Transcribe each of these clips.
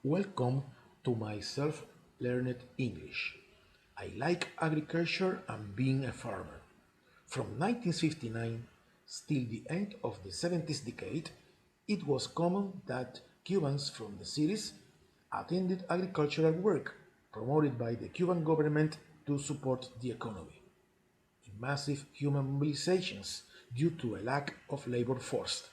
Welcome to my self-learned English. I like agriculture and being a farmer. From 1959 till the end of the 70th decade, it was common that Cubans from the cities attended agricultural work promoted by the Cuban government to support the economy. In massive human mobilizations due to a lack of labor force,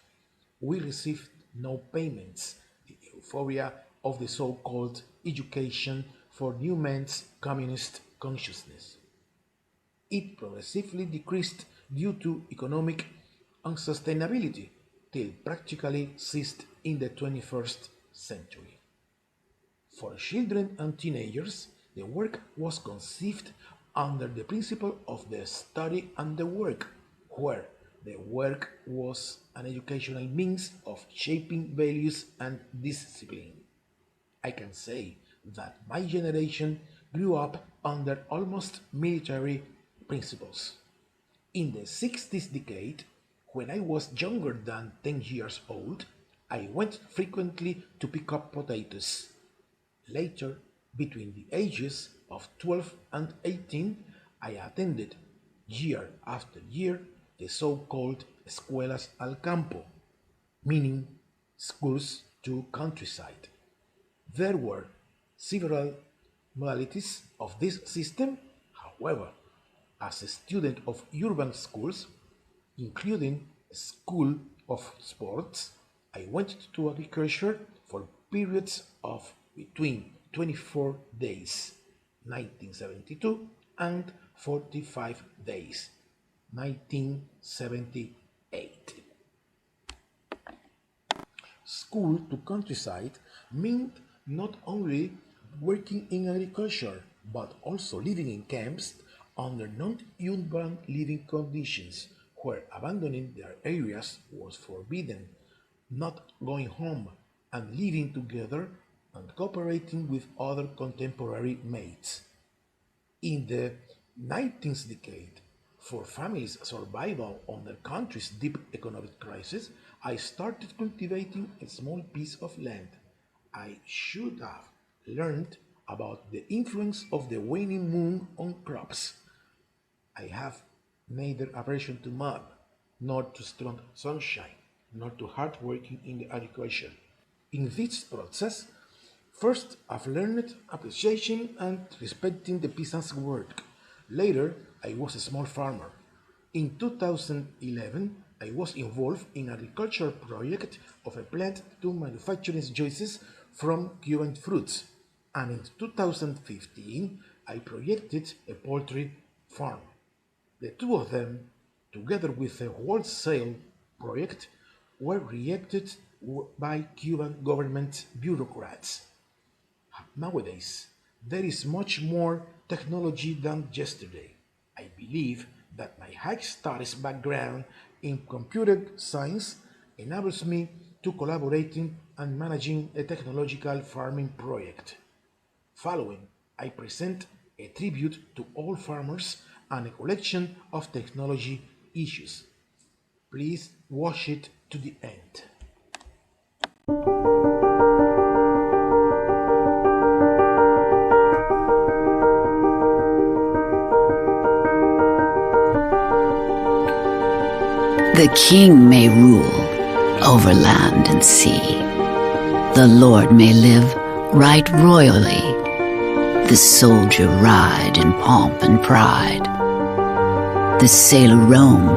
we received no payments, the euphoria of the so-called education for new men's communist consciousness. It progressively decreased due to economic unsustainability till practically ceased in the 21st century. For children and teenagers, the work was conceived under the principle of the study and the work, where the work was an educational means of shaping values and discipline. I can say that my generation grew up under almost military principles. In the 60th decade, when I was younger than 10 years old, I went frequently to pick up potatoes. Later, between the ages of 12 and 18, I attended year after year the so-called escuelas al campo, meaning schools to countryside. There were several modalities of this system. However, as a student of urban schools, including a school of sports, I went to agriculture for periods of between 24 days, 1972, and 45 days, 1978. School to countryside meant not only working in agriculture, but also living in camps under non-urban living conditions, where abandoning their areas was forbidden, not going home and living together and cooperating with other contemporary mates. In the 19th decade, for families' survival on their country's deep economic crisis, I started cultivating a small piece of land. I should have learned about the influence of the waning moon on crops. I have neither aversion to mud, nor to strong sunshine, nor to hard working in the agriculture. In this process, first I've learned appreciation and respecting the peasant's work. Later, I was a small farmer. In 2011, I was involved in an agricultural project of a plant to manufacture juices from Cuban fruits. And in 2015, I projected a poultry farm. The two of them, together with a wholesale project, were rejected by Cuban government bureaucrats. Nowadays, there is much more technology than yesterday. I believe that my high studies background in computer science enables me to collaborating and managing a technological farming project. Following, I present a tribute to all farmers and a collection of technology issues. Please watch it to the end. The king may rule over land and sea. The lord may live right royally. The soldier ride in pomp and pride. The sailor roam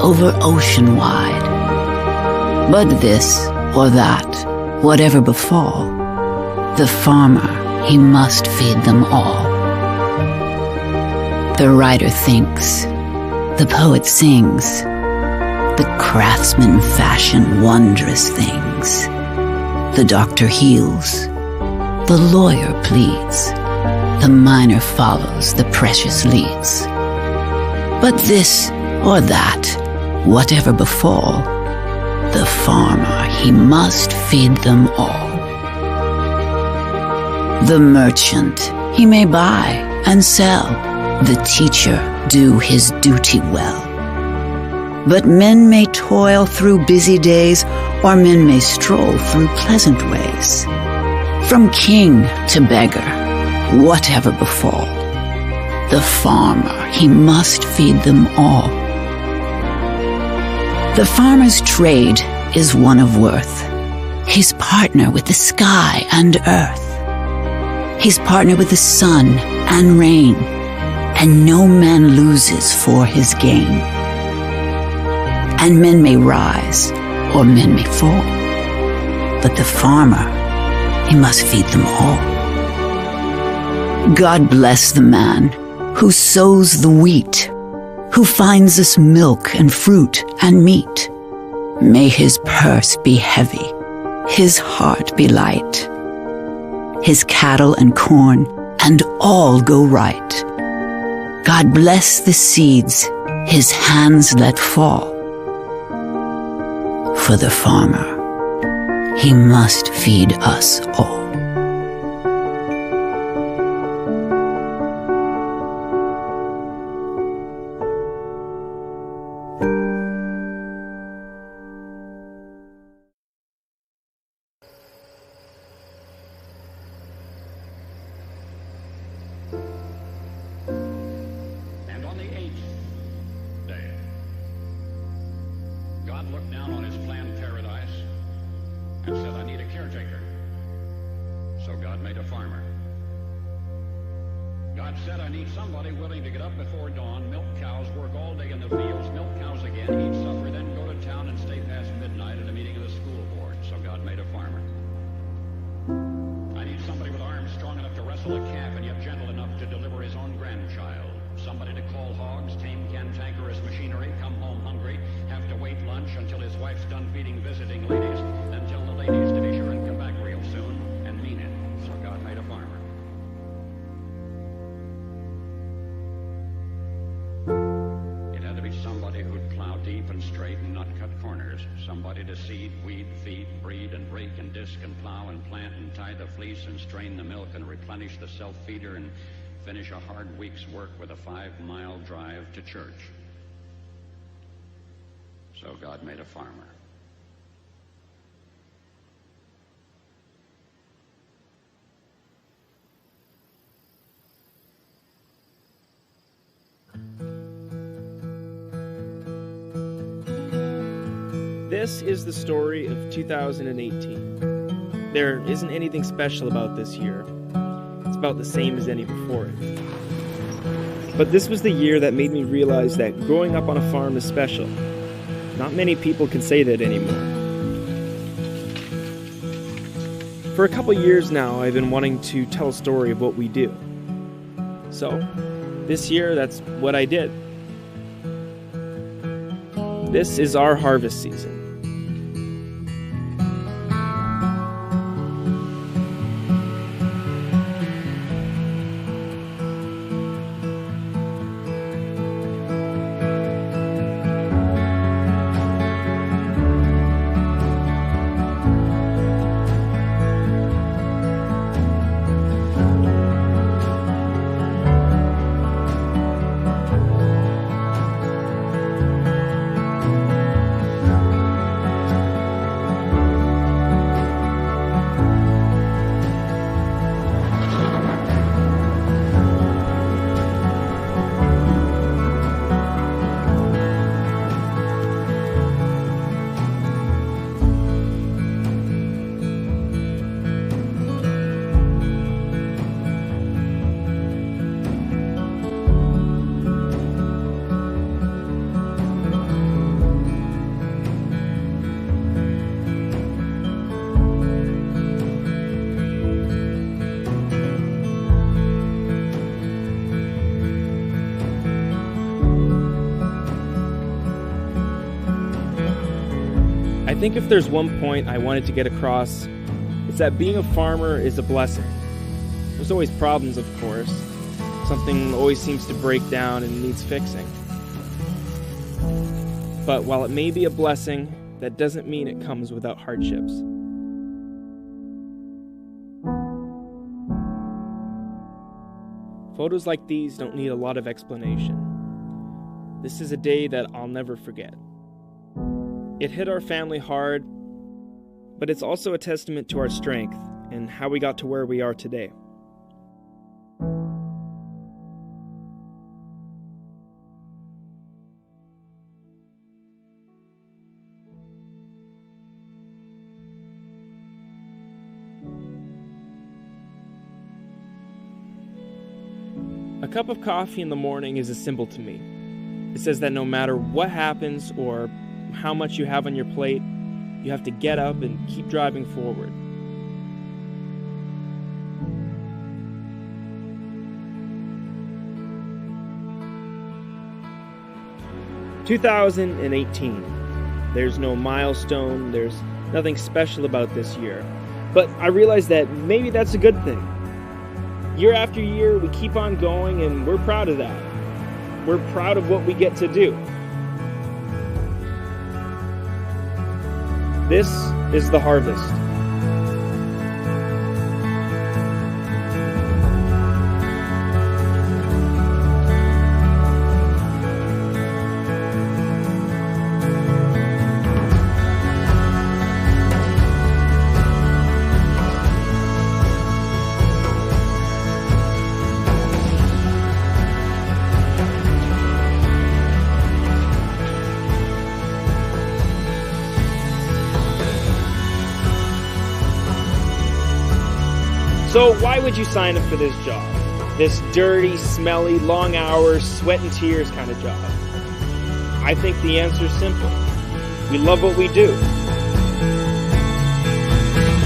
over ocean wide. But this or that, whatever befall, the farmer, he must feed them all. The writer thinks, the poet sings, the craftsman fashion wondrous things. The doctor heals, the lawyer pleads, the miner follows, the precious leads. But this or that, whatever befall, the farmer, he must feed them all. The merchant, he may buy and sell, the teacher do his duty well. But men may toil through busy days, or men may stroll through pleasant ways. From king to beggar, whatever befall, the farmer, he must feed them all. The farmer's trade is one of worth. He's partner with the sky and earth. He's partner with the sun and rain, and no man loses for his gain. And men may rise, or men may fall, but the farmer, he must feed them all. God bless the man who sows the wheat, who finds us milk and fruit and meat. May his purse be heavy, his heart be light, his cattle and corn and all go right. God bless the seeds his hands let fall. For the farmer, he must feed us all. And on the 8th day, God looked down on his planned paradise and said, I need a caretaker. So God made a farmer. God said, I need somebody willing to get up before dawn, milk cows, work all day in the fields, milk cows again, eat supper, then go to town and stay past midnight at a meeting of the school board. So God made a farmer. I need somebody with arms strong enough to wrestle a calf and yet gentle enough to deliver his own grandchild. Somebody to call hogs, tame cantankerous machinery, come home hungry, have to wait lunch until his wife's done feeding visiting ladies, then tell the ladies to be sure and come back real soon and mean it. So God made a farmer. It had to be somebody who'd plow deep and straight and not cut corners. Somebody to seed, weed, feed, breed, and rake and disc and plow and plant and tie the fleece and strain the milk and replenish the self-feeder and finish a hard week's work with a 5-mile drive to church. So God made a farmer. This is the story of 2018. There isn't anything special about this year. It's about the same as any before it. But this was the year that made me realize that growing up on a farm is special. Not many people can say that anymore. For a couple years now, I've been wanting to tell a story of what we do. So, this year, that's what I did. This is our harvest season. I think if there's one point I wanted to get across, it's that being a farmer is a blessing. There's always problems, of course. Something always seems to break down and needs fixing. But while it may be a blessing, that doesn't mean it comes without hardships. Photos like these don't need a lot of explanation. This is a day that I'll never forget. It hit our family hard, but it's also a testament to our strength and how we got to where we are today. A cup of coffee in the morning is a symbol to me. It says that no matter what happens or how much you have on your plate, you have to get up and keep driving forward. "2018. There's no milestone, there's nothing special about this year. But I realize that maybe that's a good thing. Year after year, we keep on going, and we're proud of that. We're proud of what we get to do. This is the harvest." So why would you sign up for this job? This dirty, smelly, long hours, sweat and tears kind of job? I think the answer is simple. We love what we do.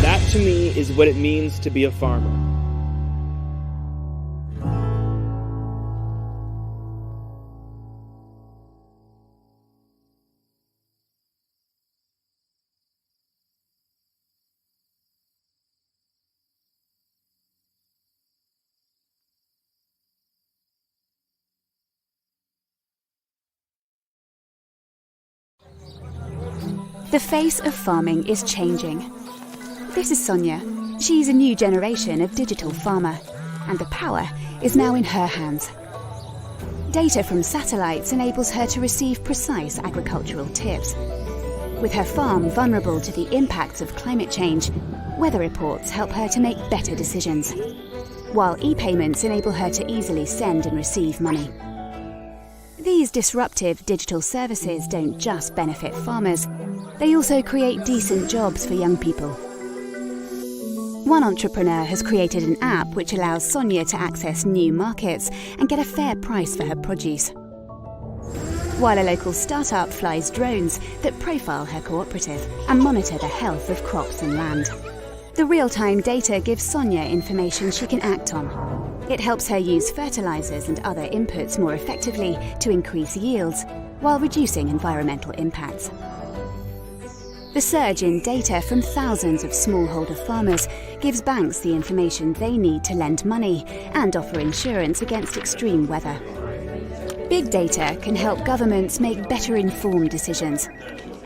That to me is what it means to be a farmer. The face of farming is changing. This is Sonia. She's a new generation of digital farmer, and the power is now in her hands. Data from satellites enables her to receive precise agricultural tips. With her farm vulnerable to the impacts of climate change, weather reports help her to make better decisions, while e-payments enable her to easily send and receive money. These disruptive digital services don't just benefit farmers, they also create decent jobs for young people. One entrepreneur has created an app which allows Sonia to access new markets and get a fair price for her produce, while a local startup flies drones that profile her cooperative and monitor the health of crops and land. The real-time data gives Sonia information she can act on. It helps her use fertilizers and other inputs more effectively to increase yields while reducing environmental impacts. The surge in data from thousands of smallholder farmers gives banks the information they need to lend money and offer insurance against extreme weather. Big data can help governments make better informed decisions,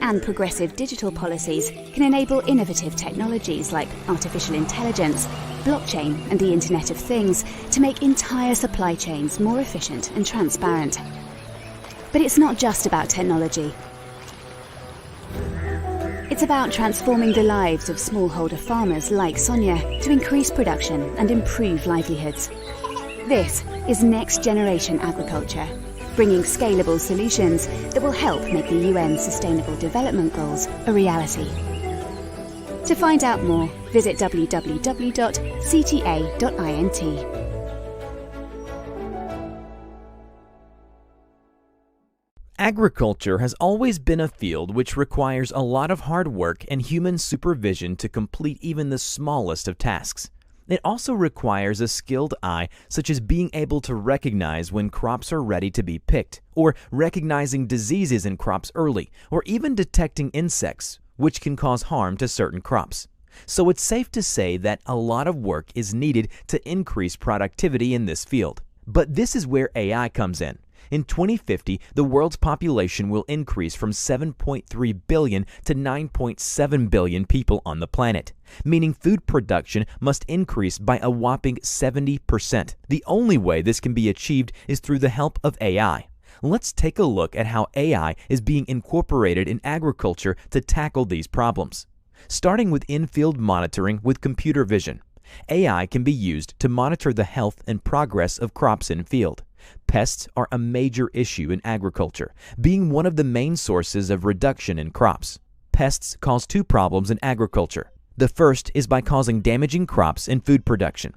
and progressive digital policies can enable innovative technologies like artificial intelligence, blockchain, and the Internet of Things to make entire supply chains more efficient and transparent. But it's not just about technology. It's about transforming the lives of smallholder farmers like Sonia to increase production and improve livelihoods. This is Next Generation Agriculture, bringing scalable solutions that will help make the UN Sustainable Development Goals a reality. To find out more, visit www.cta.int. Agriculture has always been a field which requires a lot of hard work and human supervision to complete even the smallest of tasks. It also requires a skilled eye, such as being able to recognize when crops are ready to be picked, or recognizing diseases in crops early, or even detecting insects, which can cause harm to certain crops. So it's safe to say that a lot of work is needed to increase productivity in this field. But this is where AI comes in. In 2050, the world's population will increase from 7.3 billion to 9.7 billion people on the planet, meaning food production must increase by a whopping 70%. The only way this can be achieved is through the help of AI. Let's take a look at how AI is being incorporated in agriculture to tackle these problems. starting with in-field monitoring with computer vision. AI can be used to monitor the health and progress of crops in field. Pests are a major issue in agriculture, being one of the main sources of reduction in crops. Pests cause two problems in agriculture. The first is by causing damaging crops and food production.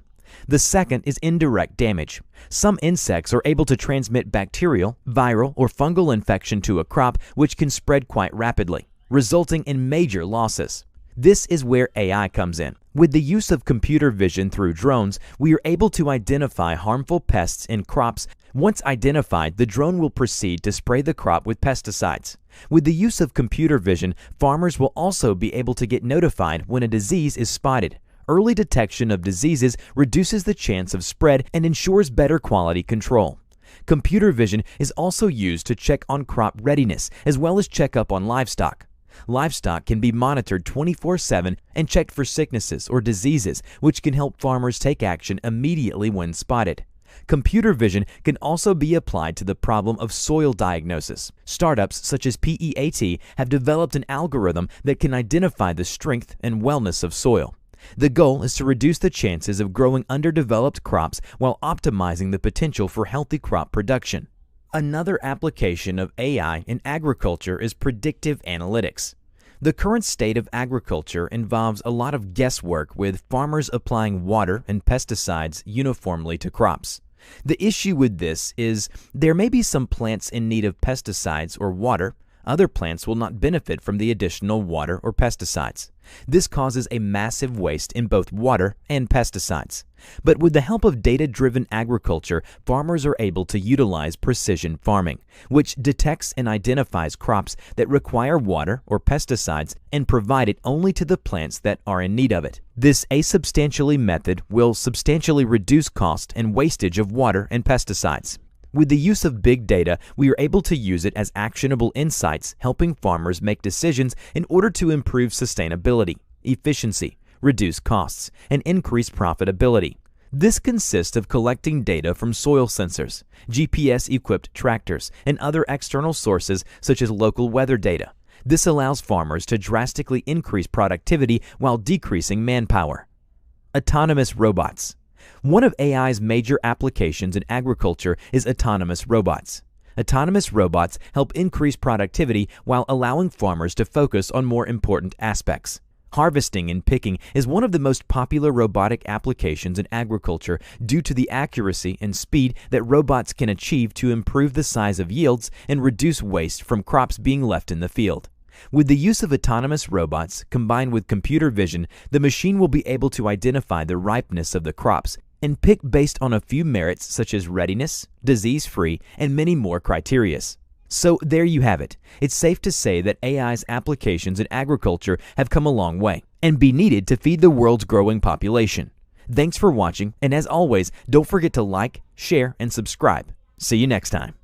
The second is indirect damage. Some insects are able to transmit bacterial, viral, or fungal infection to a crop, which can spread quite rapidly, resulting in major losses. This is where AI comes in. With the use of computer vision through drones, we are able to identify harmful pests in crops. Once identified, the drone will proceed to spray the crop with pesticides. With the use of computer vision, farmers will also be able to get notified when a disease is spotted. Early detection of diseases reduces the chance of spread and ensures better quality control. Computer vision is also used to check on crop readiness, as well as check up on livestock. Livestock can be monitored 24/7 and checked for sicknesses or diseases, which can help farmers take action immediately when spotted. Computer vision can also be applied to the problem of soil diagnosis. Startups such as PEAT have developed an algorithm that can identify the strength and wellness of soil. The goal is to reduce the chances of growing underdeveloped crops while optimizing the potential for healthy crop production. Another application of AI in agriculture is predictive analytics. The current state of agriculture involves a lot of guesswork, with farmers applying water and pesticides uniformly to crops. The issue with this is there may be some plants in need of pesticides or water. Other plants will not benefit from the additional water or pesticides. This causes a massive waste in both water and pesticides. But with the help of data-driven agriculture, farmers are able to utilize precision farming, which detects and identifies crops that require water or pesticides and provide it only to the plants that are in need of it. This asubstantially method will substantially reduce cost and wastage of water and pesticides. With the use of big data, we are able to use it as actionable insights, helping farmers make decisions in order to improve sustainability, efficiency, reduce costs, and increase profitability. This consists of collecting data from soil sensors, GPS-equipped tractors, and other external sources such as local weather data. This allows farmers to drastically increase productivity while decreasing manpower. Autonomous robots. One of AI's major applications in agriculture is autonomous robots. Autonomous robots help increase productivity while allowing farmers to focus on more important aspects. Harvesting and picking is one of the most popular robotic applications in agriculture due to the accuracy and speed that robots can achieve to improve the size of yields and reduce waste from crops being left in the field. With the use of autonomous robots combined with computer vision, the machine will be able to identify the ripeness of the crops and pick based on a few merits such as readiness, disease-free, and many more criteria. So there you have it. It's safe to say that AI's applications in agriculture have come a long way and be needed to feed the world's growing population. Thanks for watching, and as always, don't forget to like, share, and subscribe. See you next time.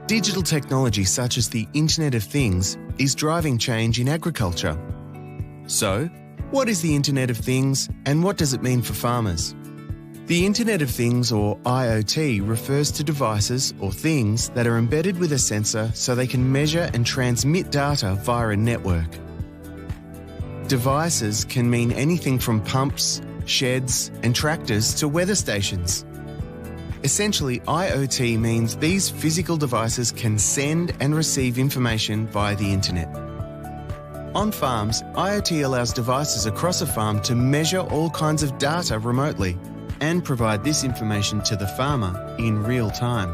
Digital technology such as the Internet of Things is driving change in agriculture. So, what is the Internet of Things and what does it mean for farmers? The Internet of Things, or IoT, refers to devices or things that are embedded with a sensor so they can measure and transmit data via a network. Devices can mean anything from pumps, sheds, and tractors to weather stations. Essentially, IoT means these physical devices can send and receive information via the internet. On farms, IoT allows devices across a farm to measure all kinds of data remotely and provide this information to the farmer in real time.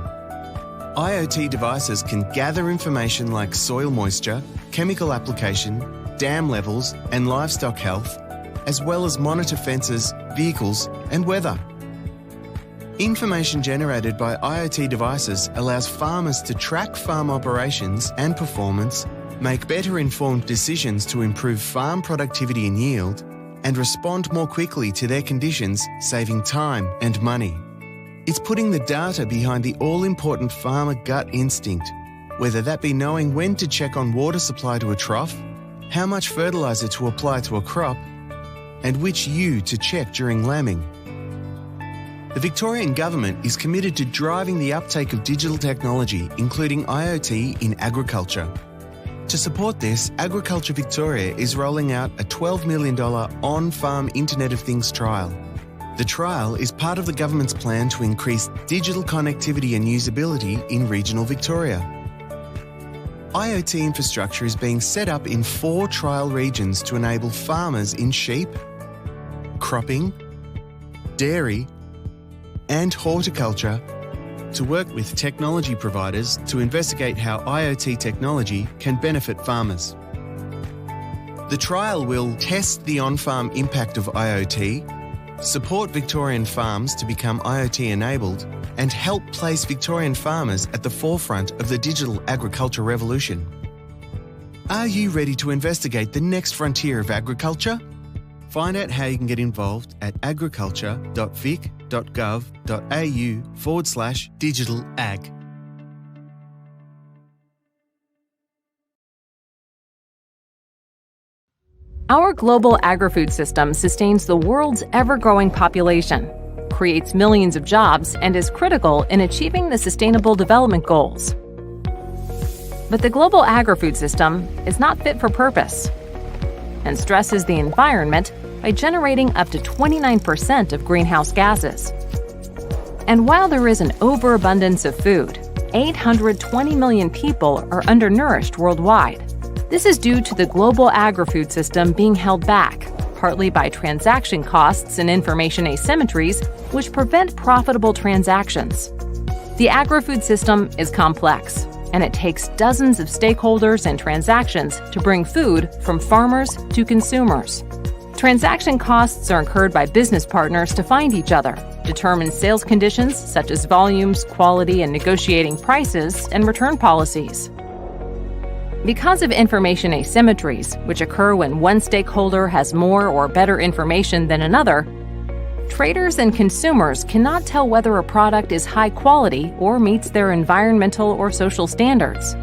IoT devices can gather information like soil moisture, chemical application, dam levels, and livestock health, as well as monitor fences, vehicles, and weather. Information generated by IoT devices allows farmers to track farm operations and performance, make better informed decisions to improve farm productivity and yield, and respond more quickly to their conditions, saving time and money. It's putting the data behind the all-important farmer gut instinct, whether that be knowing when to check on water supply to a trough, how much fertiliser to apply to a crop, and which ewe to check during lambing. The Victorian Government is committed to driving the uptake of digital technology, including IoT, in agriculture. To support this, Agriculture Victoria is rolling out a $12 million on-farm Internet of Things trial. The trial is part of the government's plan to increase digital connectivity and usability in regional Victoria. IoT infrastructure is being set up in 4 trial regions to enable farmers in sheep, cropping, dairy, and horticulture to work with technology providers to investigate how IoT technology can benefit farmers. The trial will test the on-farm impact of IoT, support Victorian farms to become IoT-enabled, and help place Victorian farmers at the forefront of the digital agriculture revolution. Are you ready to investigate the next frontier of agriculture? Find out how you can get involved at agriculture.vic.gov.au/digital-ag. Our global agri-food system sustains the world's ever-growing population, creates millions of jobs, and is critical in achieving the Sustainable Development Goals. But the global agri-food system is not fit for purpose and stresses the environment by generating up to 29% of greenhouse gases. And while there is an overabundance of food, 820 million people are undernourished worldwide. This is due to the global agri-food system being held back, partly by transaction costs and information asymmetries, which prevent profitable transactions. The agri-food system is complex, and it takes dozens of stakeholders and transactions to bring food from farmers to consumers. Transaction costs are incurred by business partners to find each other, determine sales conditions such as volumes, quality, and negotiating prices and return policies. Because of information asymmetries, which occur when one stakeholder has more or better information than another, traders and consumers cannot tell whether a product is high quality or meets their environmental or social standards.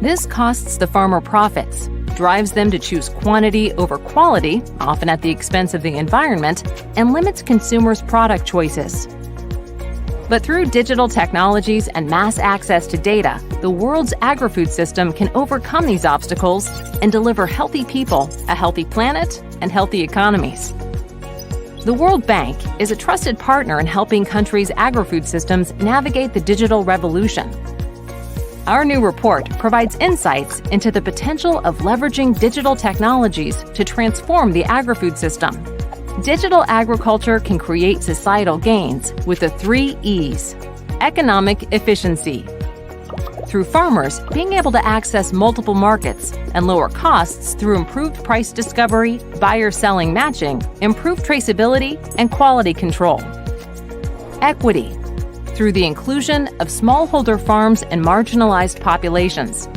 This costs the farmer profits, drives them to choose quantity over quality, often at the expense of the environment, and limits consumers' product choices. But through digital technologies and mass access to data, the world's agri-food system can overcome these obstacles and deliver healthy people, a healthy planet, and healthy economies. The World Bank is a trusted partner in helping countries' agri-food systems navigate the digital revolution. Our new report provides insights into the potential of leveraging digital technologies to transform the agri-food system. Digital agriculture can create societal gains with the 3 E's. Economic efficiency. Through farmers being able to access multiple markets and lower costs through improved price discovery, buyer-selling matching, improved traceability, and quality control. Equity. Through the inclusion of smallholder farms and marginalized populations.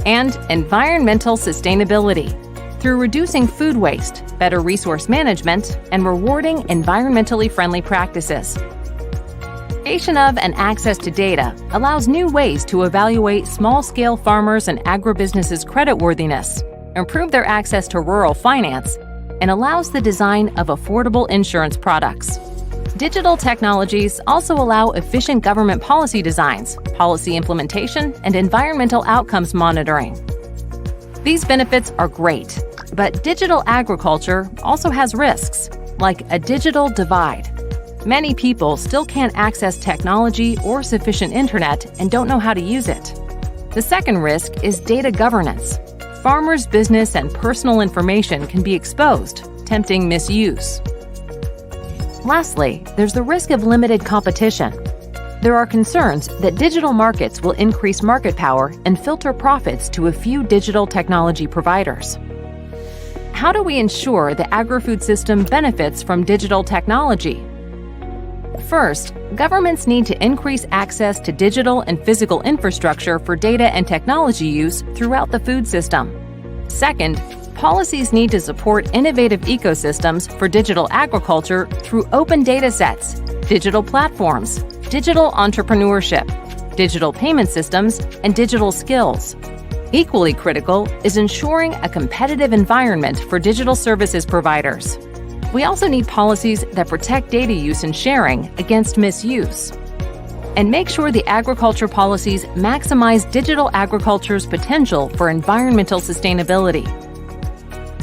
And environmental sustainability. Through reducing food waste, better resource management, and rewarding environmentally friendly practices. Creation of and access to data allows new ways to evaluate small-scale farmers and agribusinesses' creditworthiness, improve their access to rural finance, and allows the design of affordable insurance products. Digital technologies also allow efficient government policy designs, policy implementation, and environmental outcomes monitoring. These benefits are great, but digital agriculture also has risks, like a digital divide. Many people still can't access technology or sufficient internet and don't know how to use it. The second risk is data governance. Farmers' business and personal information can be exposed, tempting misuse. Lastly, there's the risk of limited competition. There are concerns that digital markets will increase market power and filter profits to a few digital technology providers. How do we ensure the agri-food system benefits from digital technology? First, governments need to increase access to digital and physical infrastructure for data and technology use throughout the food system. Second, policies need to support innovative ecosystems for digital agriculture through open data sets, digital platforms, digital entrepreneurship, digital payment systems, and digital skills. Equally critical is ensuring a competitive environment for digital services providers. We also need policies that protect data use and sharing against misuse. And make sure the agriculture policies maximize digital agriculture's potential for environmental sustainability.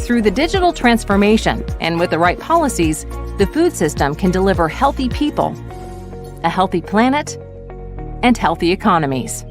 Through the digital transformation and with the right policies, the food system can deliver healthy people, a healthy planet, and healthy economies.